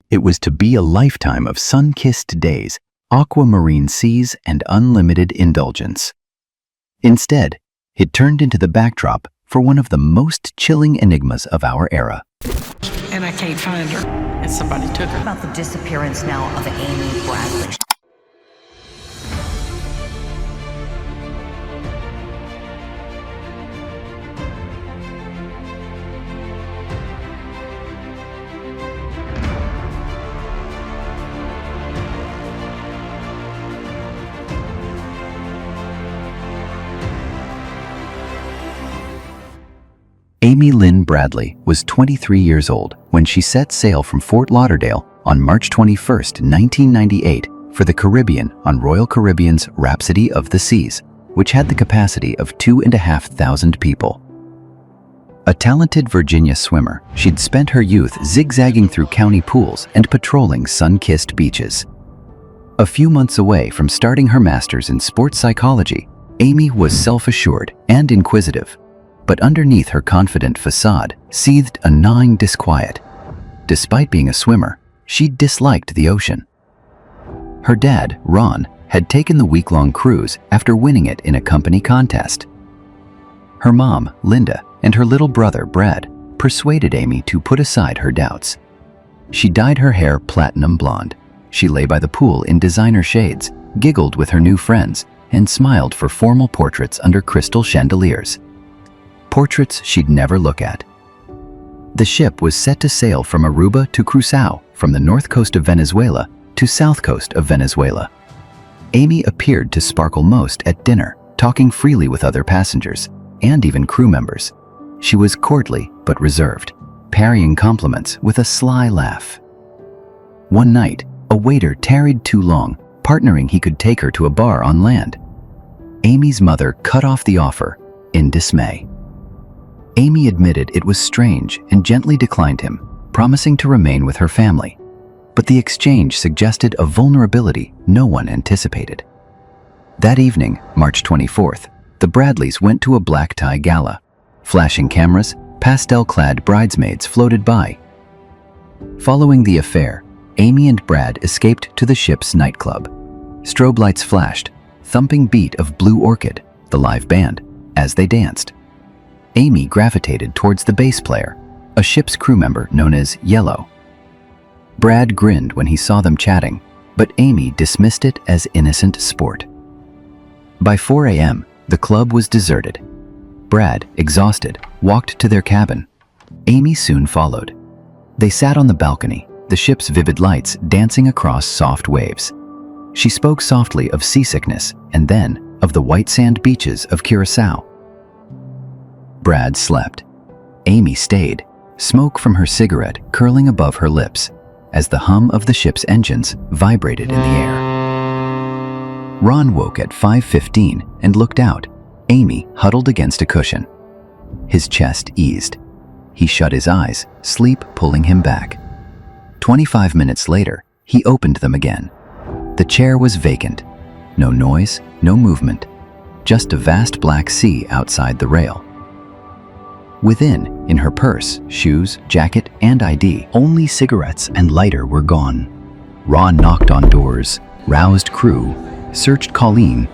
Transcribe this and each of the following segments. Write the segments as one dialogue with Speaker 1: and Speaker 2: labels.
Speaker 1: It was to be a lifetime of sun-kissed days, aquamarine seas, and unlimited indulgence. Instead, it turned into the backdrop for one of the most chilling enigmas of our era.
Speaker 2: And I can't find her, and somebody took her.
Speaker 3: About the disappearance now of Amy Bradley.
Speaker 1: Amy Lynn Bradley was 23 years old when she set sail from Fort Lauderdale on March 21, 1998 for the Caribbean on Royal Caribbean's Rhapsody of the Seas, which had the capacity of 2,500 people. A talented Virginia swimmer, she'd spent her youth zigzagging through county pools and patrolling sun-kissed beaches. A few months away from starting her master's in sports psychology, Amy was self-assured and inquisitive. But underneath her confident facade seethed a gnawing disquiet. Despite being a swimmer, she disliked the ocean. Her dad, Ron, had taken the week-long cruise after winning it in a company contest. Her mom, Linda, and her little brother, Brad, persuaded Amy to put aside her doubts. She dyed her hair platinum blonde. She lay by the pool in designer shades, giggled with her new friends, and smiled for formal portraits under crystal chandeliers. Portraits she'd never look at. The ship was set to sail from Aruba to Curaçao, from the north coast of Venezuela to south coast of Venezuela. Amy appeared to sparkle most at dinner, talking freely with other passengers, and even crew members. She was courtly but reserved, parrying compliments with a sly laugh. One night, a waiter tarried too long, partnering he could take her to a bar on land. Amy's mother cut off the offer in dismay. Amy admitted it was strange and gently declined him, promising to remain with her family. But the exchange suggested a vulnerability no one anticipated. That evening, March 24th, the Bradleys went to a black tie gala. Flashing cameras, pastel-clad bridesmaids floated by. Following the affair, Amy and Brad escaped to the ship's nightclub. Strobe lights flashed, thumping beat of Blue Orchid, the live band, as they danced. Amy gravitated towards the bass player, a ship's crew member known as Yellow. Brad grinned when he saw them chatting, but Amy dismissed it as innocent sport. By 4 a.m., the club was deserted. Brad, exhausted, walked to their cabin. Amy soon followed. They sat on the balcony, the ship's vivid lights dancing across soft waves. She spoke softly of seasickness and then of the white sand beaches of Curaçao. Brad slept. Amy stayed, smoke from her cigarette curling above her lips, as the hum of the ship's engines vibrated in the air. Ron woke at 5:15 and looked out, Amy huddled against a cushion. His chest eased. He shut his eyes, sleep pulling him back. 25 minutes later, he opened them again. The chair was vacant. No noise, no movement, just a vast black sea outside the rail. Within, in her purse, shoes, jacket, and ID, only cigarettes and lighter were gone. Ron knocked on doors, roused crew, searched Colleen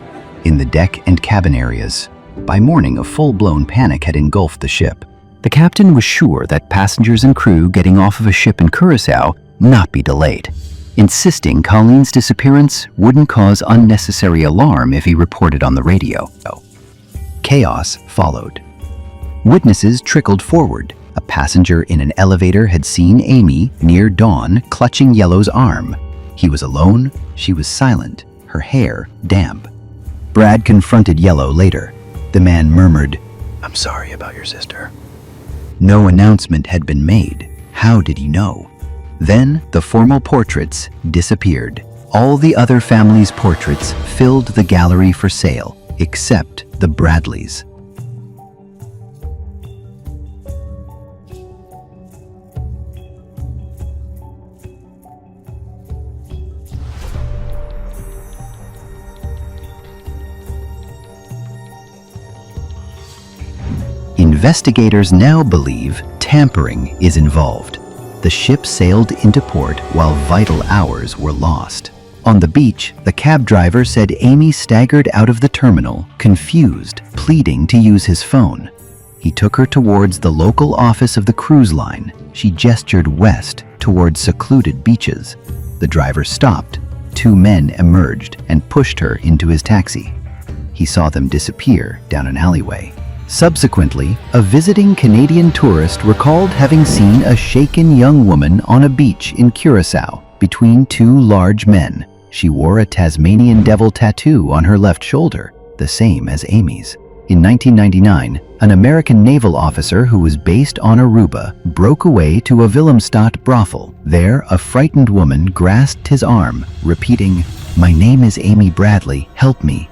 Speaker 1: in the deck and cabin areas. By morning, a full-blown panic had engulfed the ship. The captain was sure that passengers and crew getting off of a ship in Curaçao not be delayed, insisting Colleen's disappearance wouldn't cause unnecessary alarm if he reported on the radio. Chaos followed. Witnesses trickled forward. A passenger in an elevator had seen Amy near dawn clutching Yellow's arm. He was alone, she was silent, her hair damp. Brad confronted Yellow later. The man murmured, "I'm sorry about your sister." No announcement had been made. How did he know? Then the formal portraits disappeared. All the other families' portraits filled the gallery for sale, except the Bradleys. Investigators now believe tampering is involved. The ship sailed into port while vital hours were lost. On the beach, the cab driver said Amy staggered out of the terminal, confused, pleading to use his phone. He took her towards the local office of the cruise line. She gestured west towards secluded beaches. The driver stopped. Two men emerged and pushed her into his taxi. He saw them disappear down an alleyway. Subsequently, a visiting Canadian tourist recalled having seen a shaken young woman on a beach in Curacao between two large men. She wore a Tasmanian devil tattoo on her left shoulder, the same as Amy's. In 1999, an American naval officer who was based on Aruba broke away to a Willemstad brothel. There, a frightened woman grasped his arm, repeating, "My name is Amy Bradley, help me."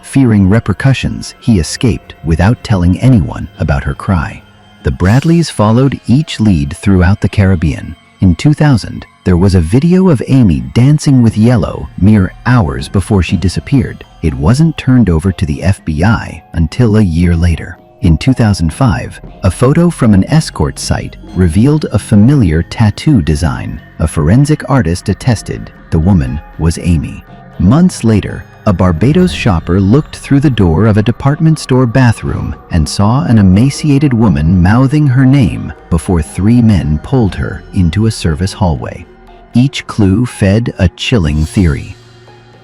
Speaker 1: Fearing repercussions, he escaped without telling anyone about her cry. The Bradleys followed each lead throughout the Caribbean. In 2000, there was a video of Amy dancing with Yellow mere hours before she disappeared. It wasn't turned over to the FBI until a year later. In 2005, a photo from an escort site revealed a familiar tattoo design. A forensic artist attested the woman was Amy. Months later, a Barbados shopper looked through the door of a department store bathroom and saw an emaciated woman mouthing her name before three men pulled her into a service hallway. Each clue fed a chilling theory.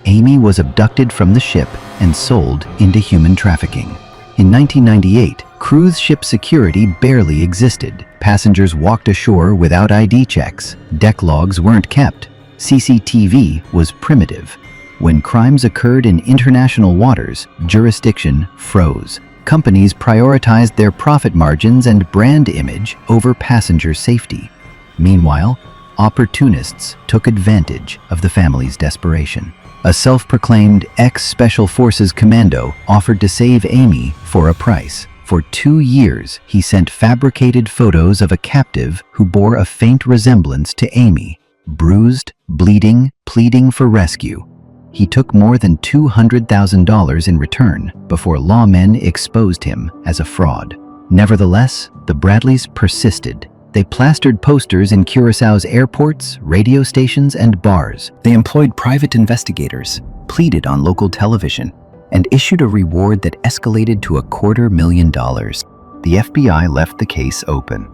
Speaker 1: Amy was abducted from the ship and sold into human trafficking. In 1998, cruise ship security barely existed. Passengers walked ashore without ID checks. Deck logs weren't kept. CCTV was primitive. When crimes occurred in international waters, jurisdiction froze. Companies prioritized their profit margins and brand image over passenger safety. Meanwhile, opportunists took advantage of the family's desperation. A self-proclaimed ex-Special Forces commando offered to save Amy for a price. For 2 years, he sent fabricated photos of a captive who bore a faint resemblance to Amy, bruised, bleeding, pleading for rescue. He took more than $200,000 in return before lawmen exposed him as a fraud. Nevertheless, the Bradleys persisted. They plastered posters in Curaçao's airports, radio stations, and bars. They employed private investigators, pleaded on local television, and issued a reward that escalated to $250,000. The FBI left the case open.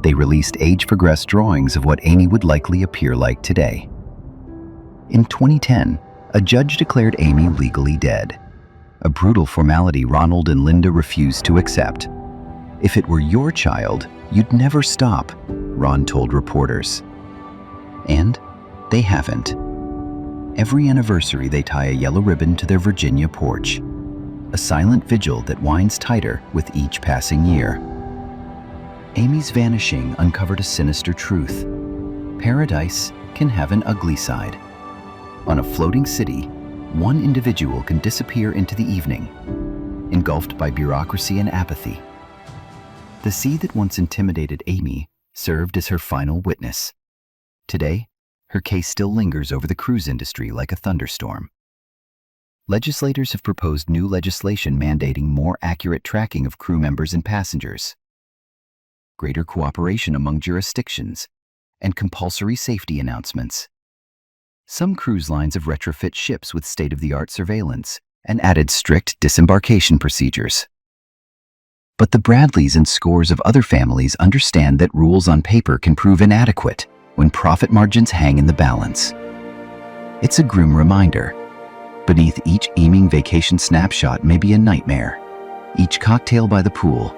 Speaker 1: They released age-progressed drawings of what Amy would likely appear like today. In 2010, a judge declared Amy legally dead, a brutal formality Ronald and Linda refused to accept. "If it were your child, you'd never stop," Ron told reporters. And they haven't. Every anniversary, they tie a yellow ribbon to their Virginia porch, a silent vigil that winds tighter with each passing year. Amy's vanishing uncovered a sinister truth. Paradise can have an ugly side. On a floating city, one individual can disappear into the evening, engulfed by bureaucracy and apathy. The sea that once intimidated Amy served as her final witness. Today, her case still lingers over the cruise industry like a thunderstorm. Legislators have proposed new legislation mandating more accurate tracking of crew members and passengers, greater cooperation among jurisdictions, and compulsory safety announcements. Some cruise lines have retrofit ships with state-of-the-art surveillance and added strict disembarkation procedures. But the Bradleys and scores of other families understand that rules on paper can prove inadequate when profit margins hang in the balance. It's a grim reminder. Beneath each aiming vacation snapshot may be a nightmare. Each cocktail by the pool,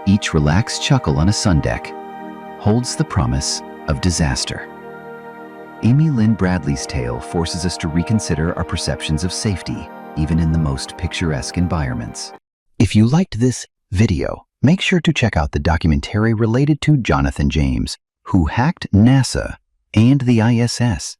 Speaker 1: each relaxed chuckle on a sun deck, holds the promise of disaster. Amy Lynn Bradley's tale forces us to reconsider our perceptions of safety, even in the most picturesque environments. If you liked this video, make sure to check out the documentary related to Jonathan James, who hacked NASA and the ISS.